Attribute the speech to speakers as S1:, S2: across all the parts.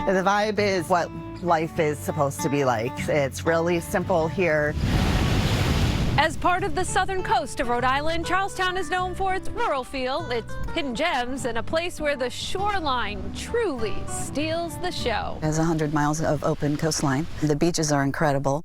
S1: The vibe is what life is supposed to be like. It's really simple here.
S2: As part of the southern coast of Rhode Island, Charlestown is known for its rural feel, its hidden gems, and a place where the shoreline truly steals the show.
S3: It has 100 miles of open coastline. The beaches are incredible.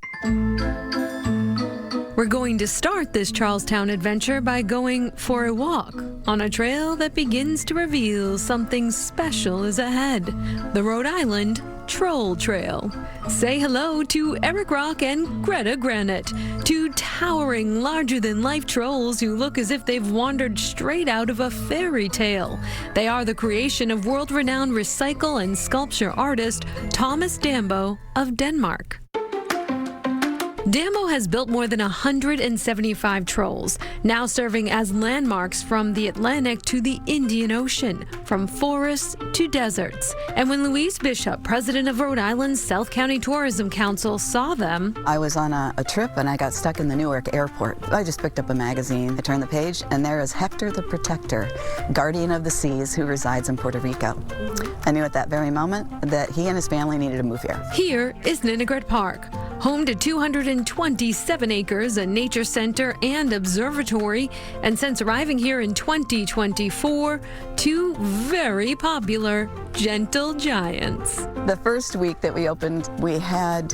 S2: We're going to start this Charlestown adventure by going for a walk on a trail that begins to reveal something special is ahead. The Rhode Island Troll Trail. Say hello to Eric Rock and Greta Granite, two towering, larger-than-life trolls who look as if they've wandered straight out of a fairy tale. They are the creation of world-renowned recycle and sculpture artist Thomas Dambo of Denmark. Dambo has built more than 175 trolls, now serving as landmarks from the Atlantic to the Indian Ocean, from forests to deserts. And when Louise Bishop, president of Rhode Island's South County Tourism Council, saw them,
S3: I was on a trip and I got stuck in the Newark airport. I just picked up a magazine. I turned the page and there is Hector the Protector, guardian of the seas who resides in Puerto Rico. I knew at that very moment that he and his family needed to move here.
S2: Here is Ninigret Park, home to 227 acres, a nature center and observatory, and since arriving here in 2024, two very popular gentle giants.
S3: The first week that we opened, we had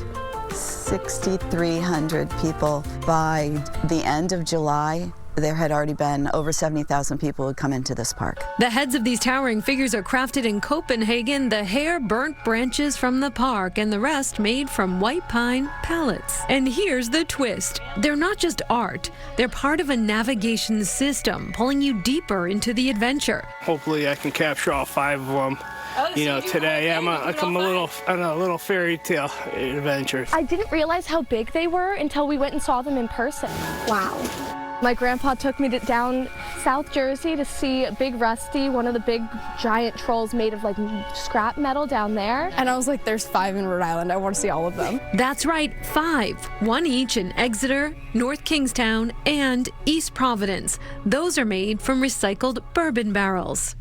S3: 6,300 people. By the end of July, there had already been over 70,000 people who had come into this park.
S2: The heads of these towering figures are crafted in Copenhagen, the hair burnt branches from the park, and the rest made from white pine pallets. And here's the twist. They're not just art. They're part of a navigation system, pulling you deeper into the adventure.
S4: Hopefully I can capture all 5 of them. You know, today I'm on a little fairy tale adventure.
S5: I didn't realize how big they were until we went and saw them in person. Wow. My grandpa took me down South Jersey to see Big Rusty, one of the big giant trolls made of like scrap metal down there.
S6: And I was like, there's 5 in Rhode Island. I want to see all of them.
S2: That's right, 5. 1 each in Exeter, North Kingstown, and East Providence. Those are made from recycled bourbon barrels.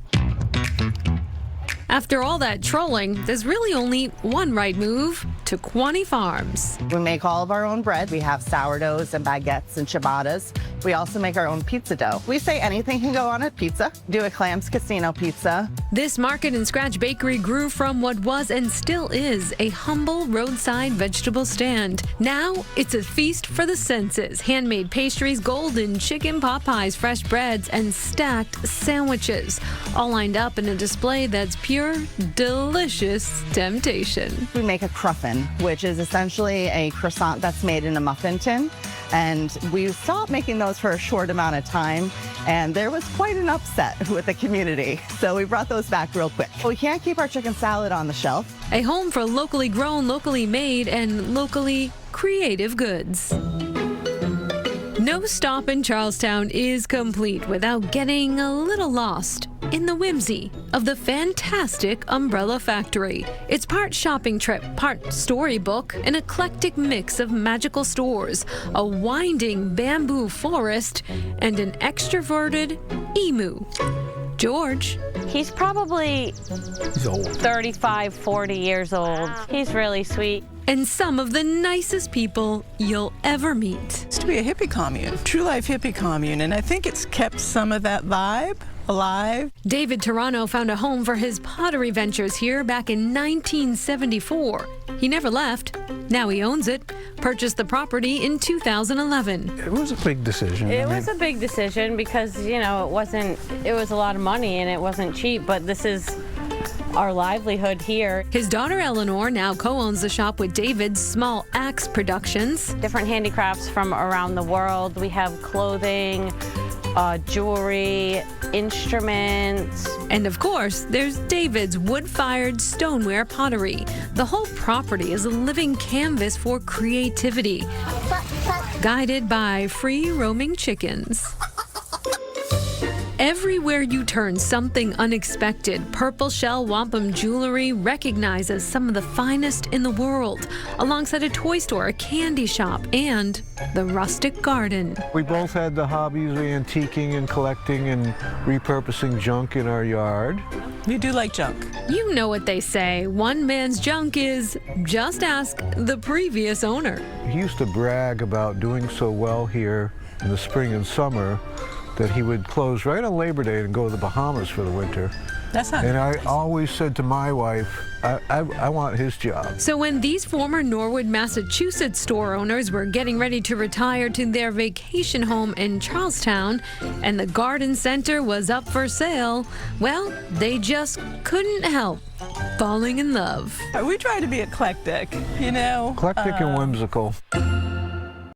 S2: After all that trolling, there's really only one right move: to Quaney Farms.
S1: We make all of our own bread. We have sourdoughs and baguettes and ciabattas. We also make our own pizza dough. We say anything can go on a pizza. Do a Clams Casino pizza.
S2: This market and scratch bakery grew from what was and still is a humble roadside vegetable stand. Now it's a feast for the senses. Handmade pastries, golden chicken pot pies, fresh breads, and stacked sandwiches, all lined up in a display that's pure, delicious temptation.
S1: We make a cruffin, which is essentially a croissant that's made in a muffin tin. And we stopped making those for a short amount of time, and there was quite an upset with the community. So we brought those back real quick. We can't keep our chicken salad on the shelf.
S2: A home for locally grown, locally made, and locally creative goods. No stop in Charlestown is complete without getting a little lost in the whimsy of the fantastic Umbrella Factory. It's part shopping trip, part storybook, an eclectic mix of magical stores, a winding bamboo forest, and an extroverted emu. George.
S7: He's probably 35, 40 years old. He's really sweet.
S2: And some of the nicest people you'll ever meet.
S8: It used to be a hippie commune, true life hippie commune, and I think it's kept some of that vibe alive.
S2: David Toronto found a home for his pottery ventures here back in 1974. He never left. Now he owns it. Purchased the property in 2011.
S9: It was a big decision.
S7: It was a big decision because, you know, it was a lot of money and it wasn't cheap, but this is our livelihood here.
S2: His daughter Eleanor now co-owns the shop with David's Small Axe Productions.
S7: Different handicrafts from around the world. We have clothing, jewelry, instruments.
S2: And of course, there's David's wood-fired stoneware pottery. The whole property is a living canvas for creativity, guided by free-roaming chickens. Everywhere you turn, something unexpected. Purple Shell Wampum Jewelry recognized as some of the finest in the world, alongside a toy store, a candy shop, and the rustic garden.
S9: We both had the hobbies of antiquing and collecting and repurposing junk in our yard.
S8: You do like junk.
S2: You know what they say, one man's junk is, just ask the previous owner.
S9: He used to brag about doing so well here in the spring and summer that he would close right on Labor Day and go to the Bahamas for the winter.
S8: That's not
S9: And I always said to my wife, I want his job.
S2: So when these former Norwood, Massachusetts store owners were getting ready to retire to their vacation home in Charlestown and the garden center was up for sale, well, they just couldn't help falling in love.
S8: We try to be eclectic, you know.
S9: Eclectic and whimsical.